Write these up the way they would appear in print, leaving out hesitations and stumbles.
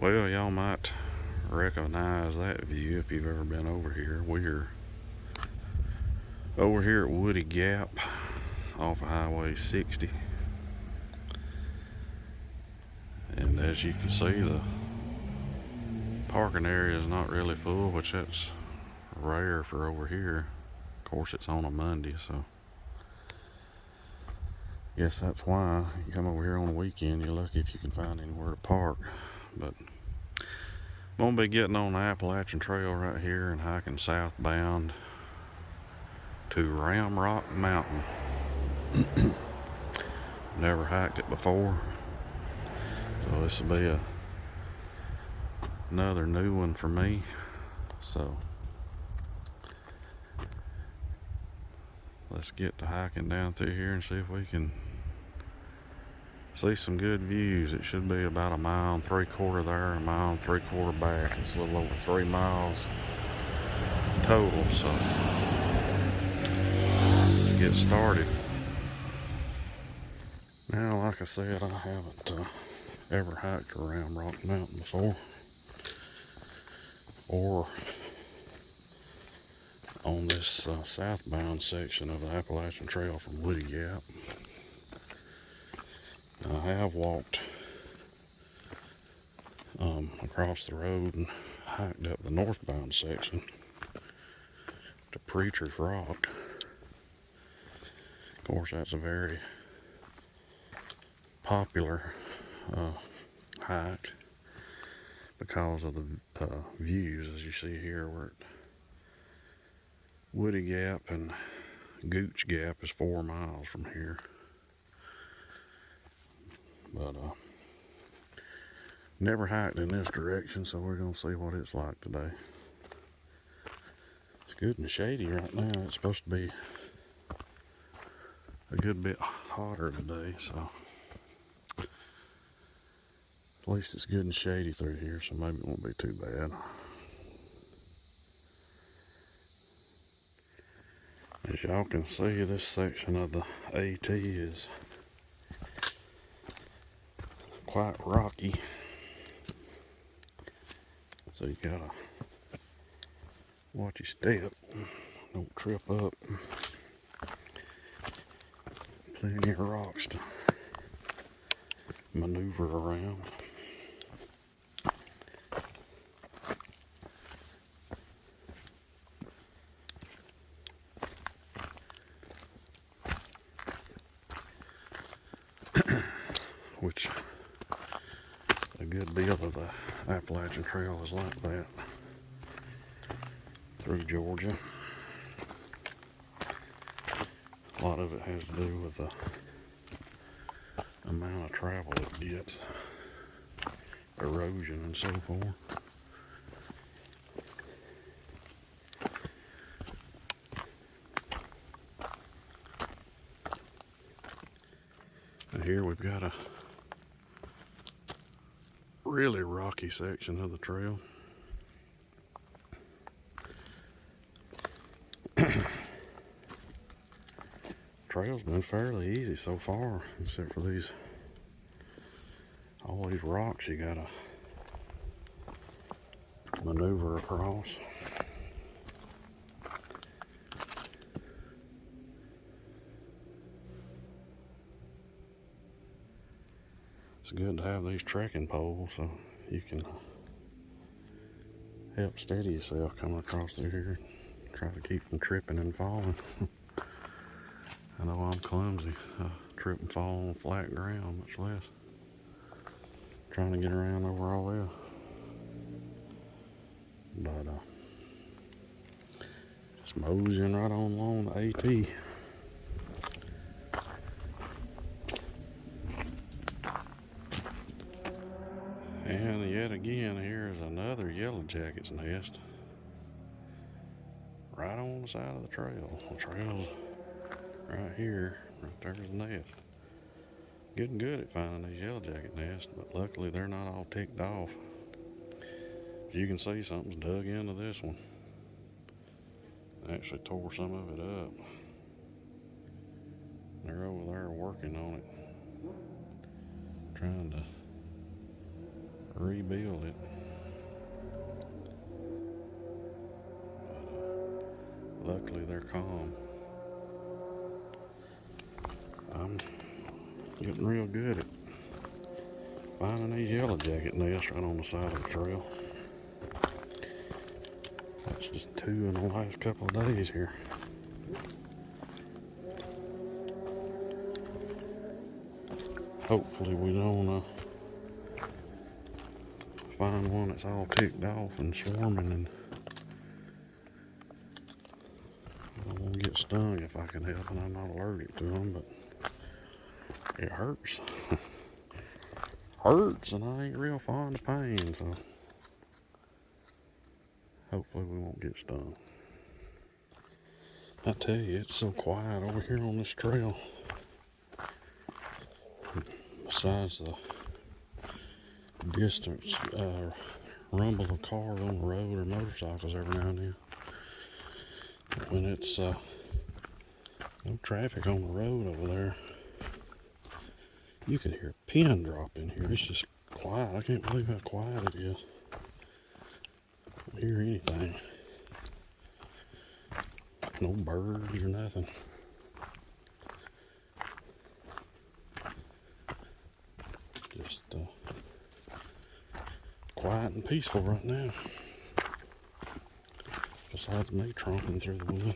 Well, y'all might recognize that view if you've ever been over here. We're over here at Woody Gap off of Highway 60. And as you can see, the parking area is not really full, which that's rare for over here. Of course, it's on a Monday, so guess that's why you come over here on the weekend. You're lucky if you can find anywhere to park. But I'm gonna be getting on the Appalachian Trail right here and hiking southbound to Ramrock Mountain. Never hiked it before, so this will be another new one for me. So let's get to hiking down through here and see if we can see some good views. It should be about 1.75 miles there and 1.75 miles back. It's a little over 3 miles total, so let's get started. Now, like I said, I haven't ever hiked around Ramrock Mountain before, or on this southbound section of the Appalachian Trail from Woody Gap. I have walked across the road and hiked up the northbound section to Preacher's Rock. Of course, that's a very popular hike because of the views. As you see here, we're at Woody Gap, and Gooch Gap is 4 miles from here. But never hiked in this direction, so we're gonna see what it's like today. It's good and shady right now. It's supposed to be a good bit hotter today, so at least it's good and shady through here, so maybe it won't be too bad. As y'all can see, this section of the AT is quite rocky, so you gotta watch your step, don't trip up. Plenty of rocks to maneuver around. Which a good deal of the Appalachian Trail is like that through Georgia. A lot of it has to do with the amount of travel it gets, erosion and so forth. And here we've got a really rocky section of the trail. Trail's been fairly easy so far, except for all these rocks you gotta maneuver across. It's good to have these trekking poles so you can help steady yourself coming across through here. Try to keep from tripping and falling. I know I'm clumsy. I trip and fall on flat ground, much less trying to get around over all this. But just moseying right on along the AT. And yet again, here's another yellow jacket's nest right on the side of the trail. The trail's right here, right there's the nest. Getting good at finding these yellow jacket nests, but luckily they're not all ticked off. As you can see, something's dug into this one. Actually tore some of it up. They're over there working on it, trying to rebuild it. But, luckily they're calm. I'm getting real good at finding these yellow jacket nests right on the side of the trail. That's just 2 in the last couple of days here. Hopefully we don't find one that's all ticked off and swarming, and I don't want to get stung if I can help, and I'm not allergic to them, but it hurts. Hurts, and I ain't real fond of pain, so hopefully we won't get stung. I tell you, it's so quiet over here on this trail. Besides the distance rumble of cars on the road or motorcycles every now and then. When it's no traffic on the road over there, you can hear a pin drop in here. It's just quiet. I can't believe how quiet it is. I don't hear anything. No birds or nothing. Just quiet and peaceful right now. Besides me tromping through the wood.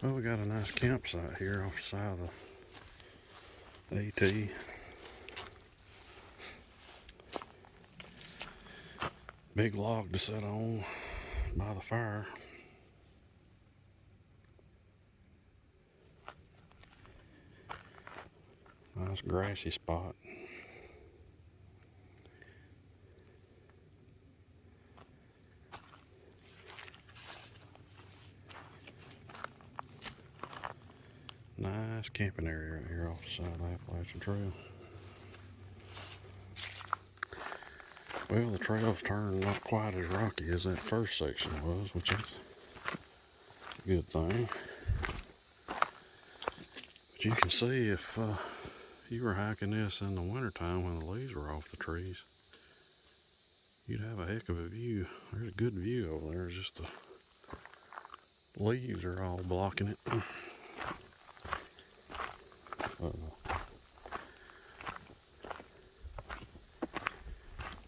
Well, we got a nice campsite here off the side of the AT. Big log to sit on by the fire. Nice grassy spot. Nice camping area right here off the side of the Appalachian Trail. Well, the trail's turned not quite as rocky as that first section was, which is a good thing. But you can see if you were hiking this in the wintertime when the leaves were off the trees, you'd have a heck of a view. There's a good view over there. It's just the leaves are all blocking it.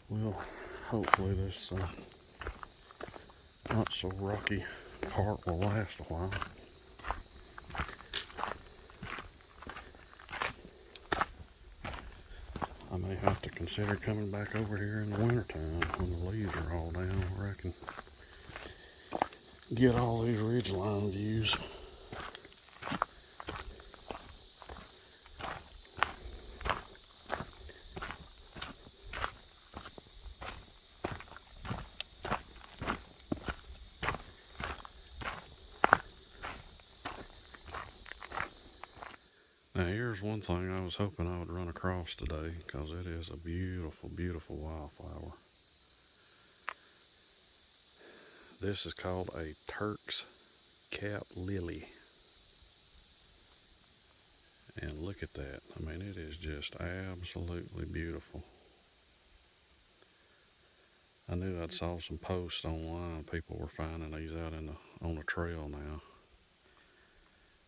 Well, hopefully this not so rocky part will last a while. I may have to consider coming back over here in the wintertime when the leaves are all down, where I can get all these ridgeline views. Now here's one thing I was hoping I would run across today, because it is a beautiful, beautiful wildflower. This is called a Turk's cap lily. And look at that. I mean, it is just absolutely beautiful. I knew I'd saw some posts online. People were finding these out on the trail now.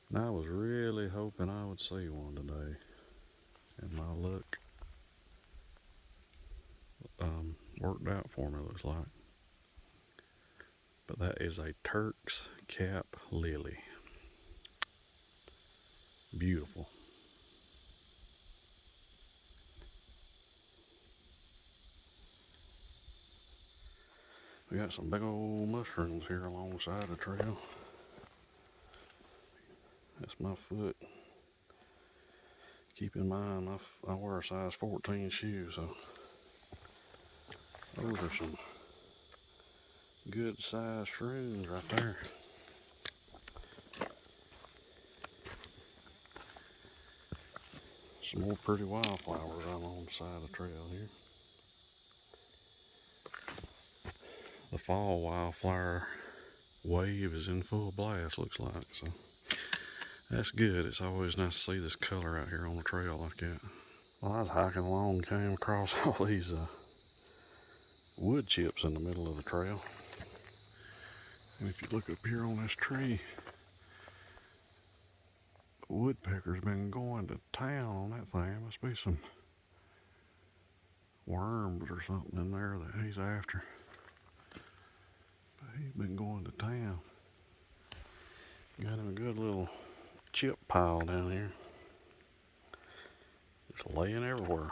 And I was really hoping I would see one today. And my luck worked out for me, looks like. But that is a Turk's cap lily. Beautiful. We got some big old mushrooms here along the side of the trail. That's my foot. Keep in mind, I wear a size 14 shoe, so those are some good sized shrooms right there. Some more pretty wildflowers out on the side of the trail here. The fall wildflower wave is in full blast, looks like. So that's good. It's always nice to see this color out here on the trail like that. Well, I was hiking along and came across all these wood chips in the middle of the trail. And if you look up here on this tree, the woodpecker's been going to town on that thing. There must be some worms or something in there that he's after. But he's been going to town. Got him a good little chip pile down here. Just laying everywhere.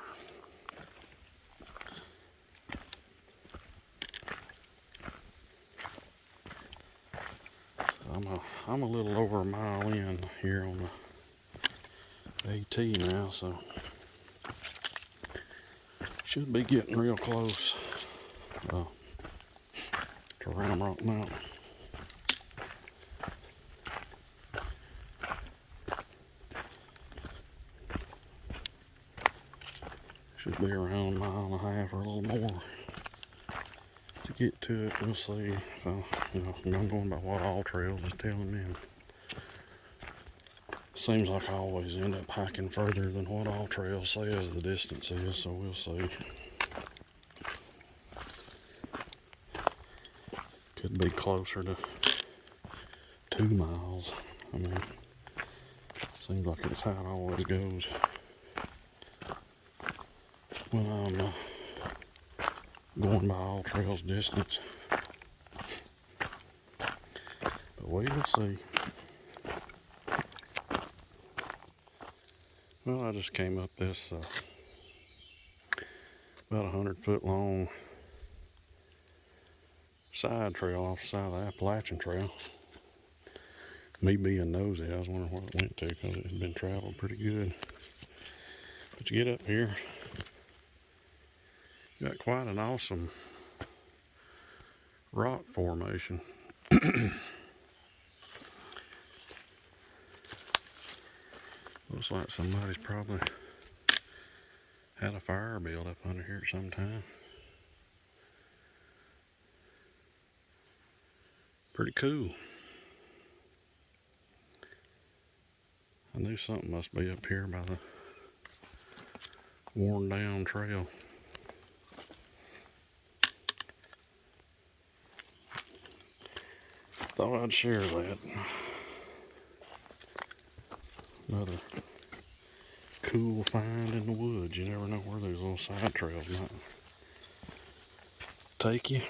I'm a little over a mile in here on the AT now, so should be getting real close to Ramrock Mountain. Should be around a mile and a half or a little more to get to it. We'll see. If I'm going by what All Trails is telling me. Seems like I always end up hiking further than what All Trails says the distance is, so we'll see. Could be closer to 2 miles. I mean, seems like it's how it always goes when I'm going by All Trails distance. But we will see. Well, I just came up this about 100-foot long side trail off the side of the Appalachian Trail. Me being nosy, I was wondering where it went to because it had been traveled pretty good. But you get up here, you got quite an awesome rock formation. Looks like somebody's probably had a fire built up under here at some time. Pretty cool. I knew something must be up here by the worn down trail. Thought I'd share that. Another cool find in the woods. You never know where those little side trails might take you.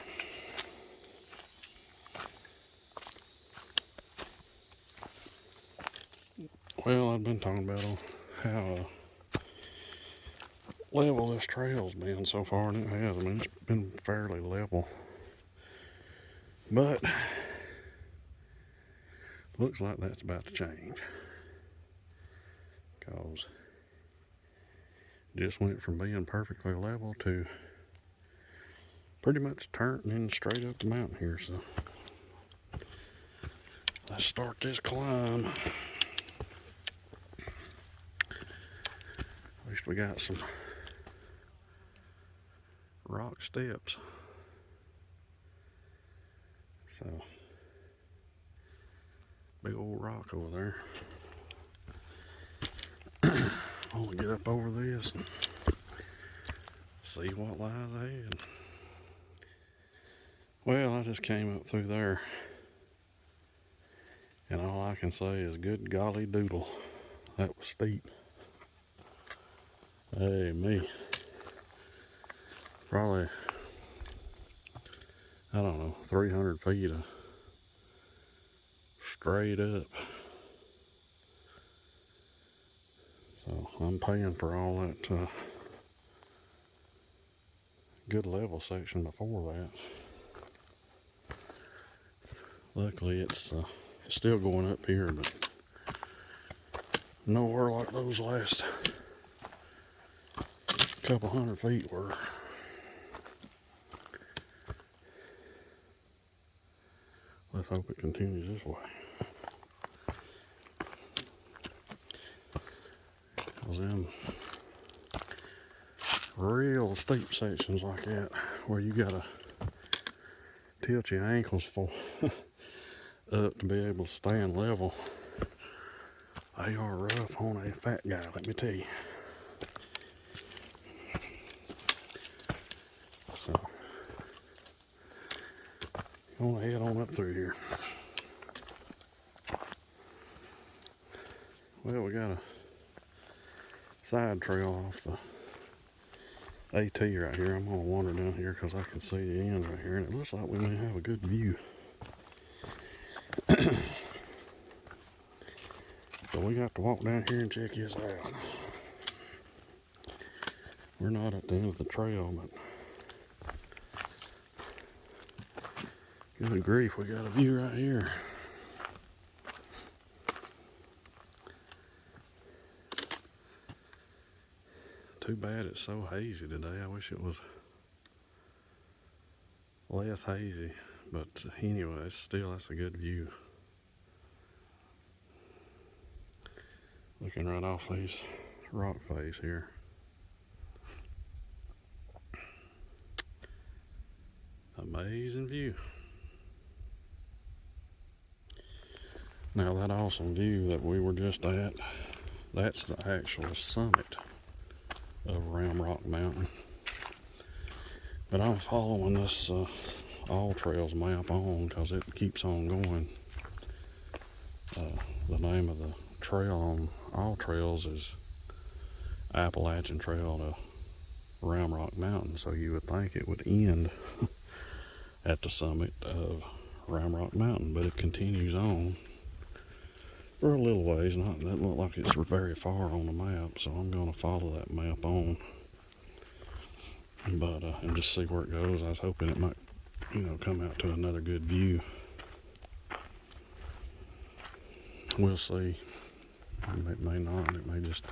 Well, I've been talking about how level this trail's been so far, and it has. I mean, it's been fairly level. But looks like that's about to change. Because it just went from being perfectly level to pretty much turning straight up the mountain here. So let's start this climb. At least we got some rock steps. So big old rock over there. I want to get up over this and see what lies ahead. Well, I just came up through there, and all I can say is good golly doodle. That was steep. Hey, me. Probably, I don't know, 300 feet of straight up. So I'm paying for all that good level section before that. Luckily it's still going up here, but nowhere like those last couple 100 feet were. Let's hope it continues this way. Cause them real steep sections like that, where you gotta tilt your ankles for up to be able to stand level. They are rough on a fat guy, let me tell you. So, I'm gonna head on up through here. Well, we got a side trail off the AT right here. I'm gonna wander down here because I can see the ends right here, and it looks like we may have a good view. So we got to walk down here and check this out. We're not at the end of the trail, but good grief, we got a view right here. Too bad it's so hazy today. I wish it was less hazy, but anyway, that's a good view. Looking right off these rock face here. Amazing view. Now that awesome view that we were just at, that's the actual summit of Ramrock Mountain. But I'm following this All Trails map on because it keeps on going. The name of the trail on All Trails is Appalachian Trail to Ramrock Mountain, so you would think it would end at the summit of Ramrock Mountain, but it continues on for a little ways. Not that look like it's very far on the map, so I'm going to follow that map on, but and just see where it goes. I was hoping it might, come out to another good view. We'll see. It may not. It may just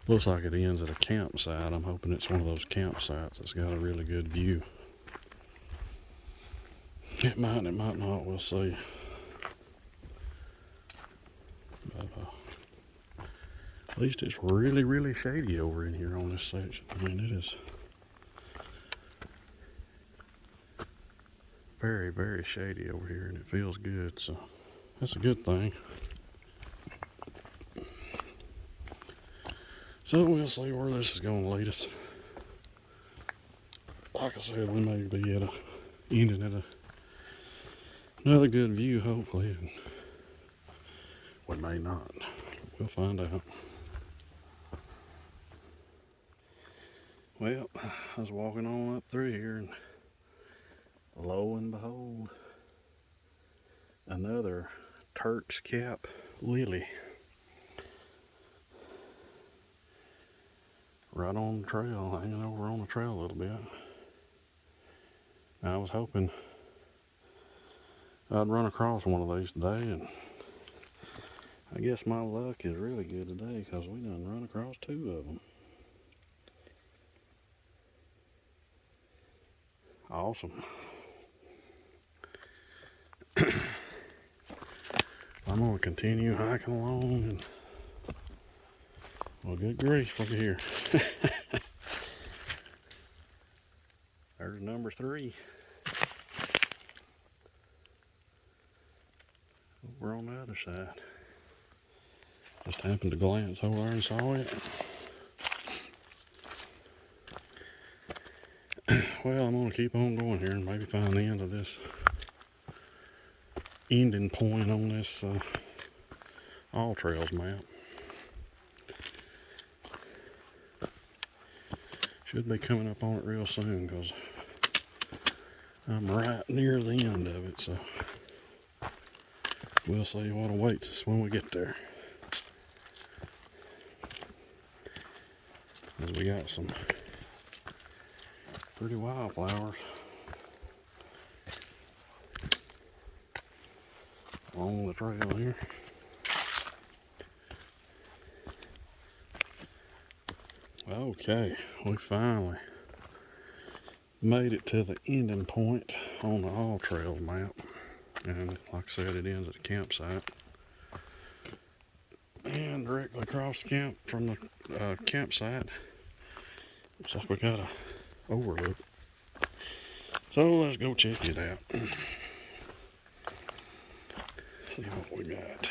looks like it ends at a campsite. I'm hoping it's one of those campsites that's got a really good view. It might not. We'll see. But at least it's really, really shady over in here on this section. I mean, it is very, very shady over here, and it feels good. So that's a good thing. So we'll see where this is going to lead us. Like I said, we may be ending at another good view, hopefully. And we may not. We'll find out. Well, I was walking on up through here, and lo and behold, another Turk's Cap lily. Right on the trail, hanging over on the trail a little bit. I was hoping I'd run across one of these today, and I guess my luck is really good today because we done run across two of them. Awesome. I'm going to continue hiking along, and well, good grief, look at here. There's number 3. Over on the other side. Just happened to glance over there and saw it. Well, I'm going to keep on going here and maybe find the end of this ending point on this All Trails map. Should be coming up on it real soon because I'm right near the end of it, so we'll see what awaits us when we get there. As we got some pretty wildflowers along the trail here. Okay, we finally made it to the ending point on the All Trails map, and like I said, it ends at a campsite, and directly across the camp from the campsite looks like we got a overlook, so let's go check it out. See what we got.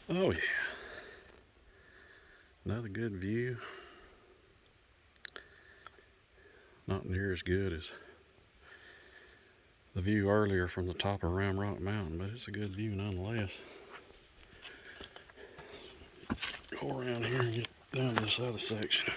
Oh yeah, another good view. Not near as good as the view earlier from the top of Ramrock Mountain, but it's a good view nonetheless. Go around here and get down to this other section.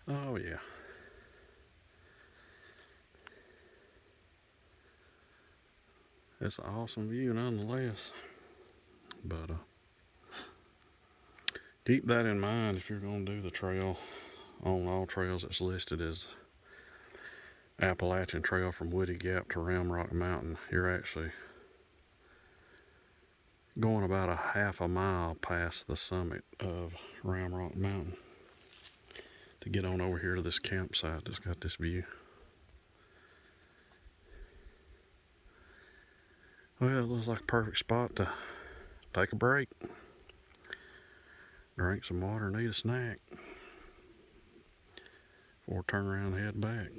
Oh yeah. It's an awesome view nonetheless. But keep that in mind if you're going to do the trail. On all trails it's listed as Appalachian Trail from Woody Gap to Ramrock Mountain. You're actually going about a half a mile past the summit of Ramrock Mountain to get on over here to this campsite that's got this view. Well, it looks like a perfect spot to take a break, drink some water, and eat a snack before turn around and head back.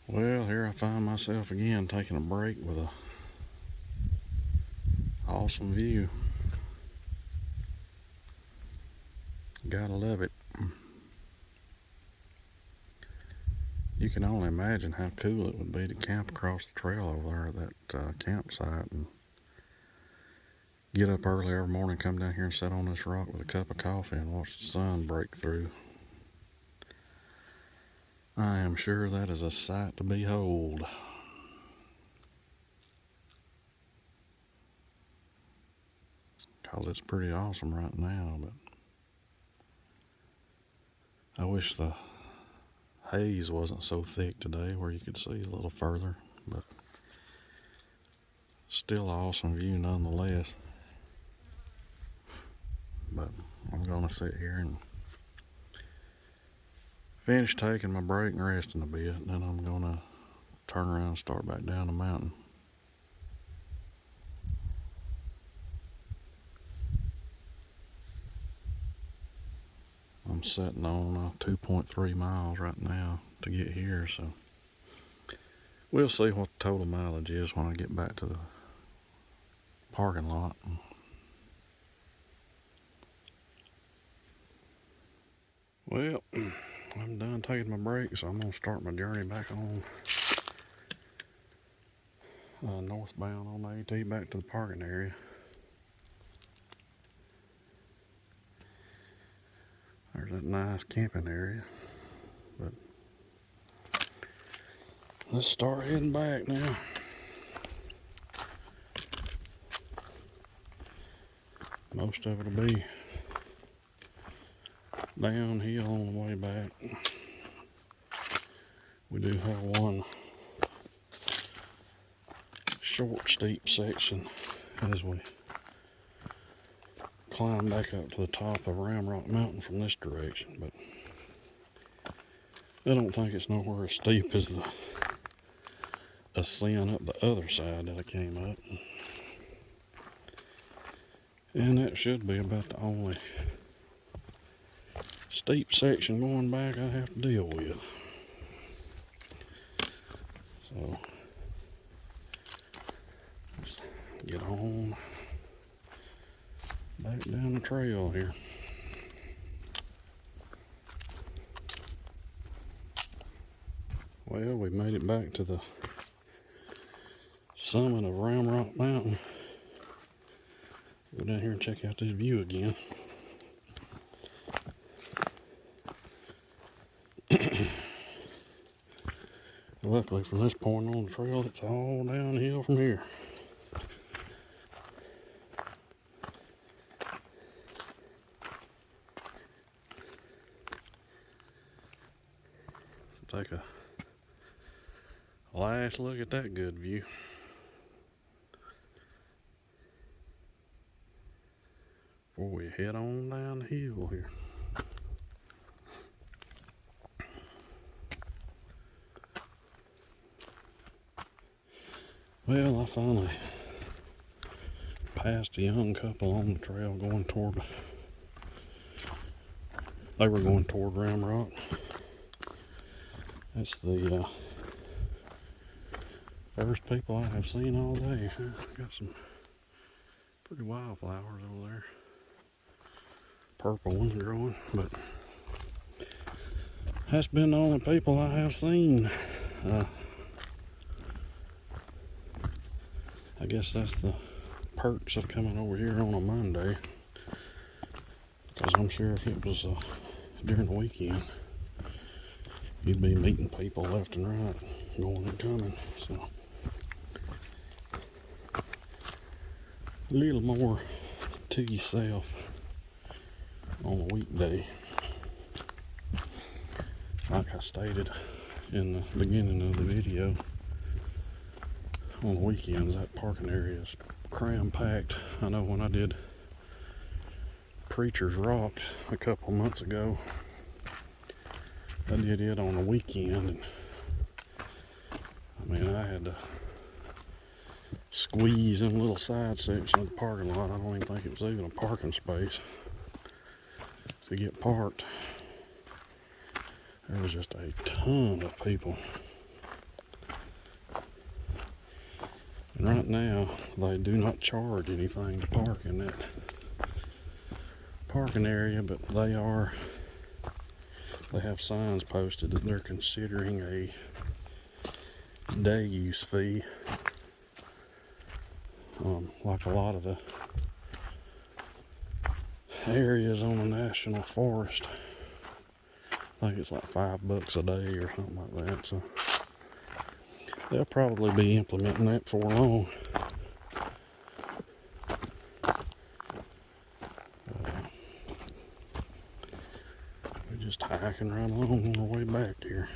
Well, here I find myself again taking a break with a awesome view. Gotta love it. You can only imagine how cool it would be to camp across the trail over there at that campsite and get up early every morning, come down here and sit on this rock with a cup of coffee and watch the sun break through. I am sure that is a sight to behold. Because it's pretty awesome right now, but I wish the haze wasn't so thick today where you could see a little further, but still an awesome view nonetheless. But I'm gonna sit here and finish taking my break and resting a bit, and then I'm gonna turn around and start back down the mountain. I'm sitting on 2.3 miles right now to get here, so we'll see what the total mileage is when I get back to the parking lot. Well, I'm done taking my break, so I'm gonna start my journey back on northbound on the AT back to the parking area. There's that nice camping area, but let's start heading back now. Most of it'll be downhill on the way back. We do have one short, steep section as we climb back up to the top of Ramrock Mountain from this direction, but I don't think it's nowhere as steep as the ascent up the other side that I came up. And that should be about the only steep section going back I have to deal with. So let's get on back down the trail here. Well, we made it back to the summit of Ramrock Mountain. Go down here and check out this view again. Luckily, from this point on the trail, it's all downhill from here. So take a last look at that good view. before we head on down the hill here. Well, I finally passed a young couple on the trail going toward, they were going toward Ramrock. That's the first people I have seen all day. Got some pretty wildflowers over there. Purple ones growing, but that's been the only people I have seen. I guess that's the perks of coming over here on a Monday, because I'm sure if it was during the weekend, you'd be meeting people left and right, going and coming. So a little more to yourself on a weekday. Like I stated in the beginning of the video, on the weekends that parking area is cram-packed. I know when I did Preacher's Rock a couple months ago, I did it on the weekend, and I mean, I had to squeeze in a little side section of the parking lot. I don't even think it was even a parking space to get parked. There was just a ton of people. And right now, they do not charge anything to park in that parking area, but they have signs posted that they're considering a day use fee. Like a lot of the areas on the national forest, I think it's like $5 a day or something like that. So they'll probably be implementing that for long. We're just hiking right along on our way back here.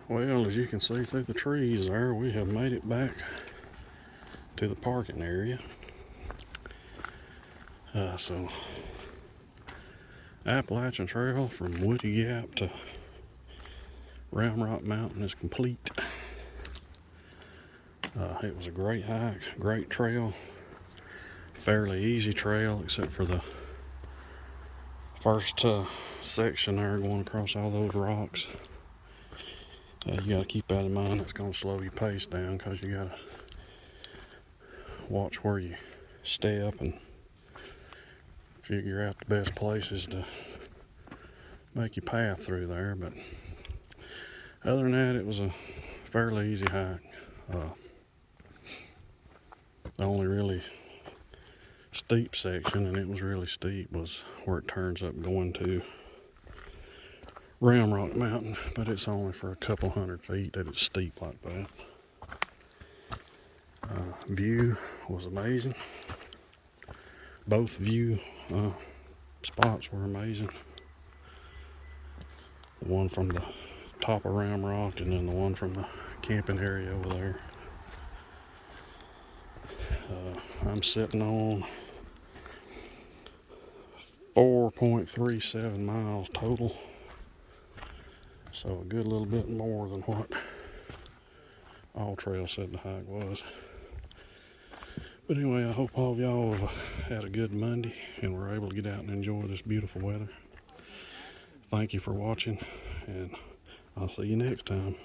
Well, as you can see through the trees there, we have made it back to the parking area. So Appalachian Trail from Woody Gap to Ramrock Mountain is complete. It was a great hike, great trail, fairly easy trail except for the first section there going across all those rocks. You got to keep that in mind. It's going to slow your pace down because you got to watch where you step and figure out the best places to make your path through there. But other than that, it was a fairly easy hike. The only really steep section, and it was really steep, was where it turns up going to Ramrock Mountain, but it's only for a couple hundred feet that it's steep like that. View was amazing. Both view spots were amazing. The one from the top of Ramrock, and then the one from the camping area over there. I'm sitting on 4.37 miles total, so a good little bit more than what All Trail said the hike was. But anyway, I hope all of y'all have had a good Monday and were able to get out and enjoy this beautiful weather. Thank you for watching, and I'll see you next time.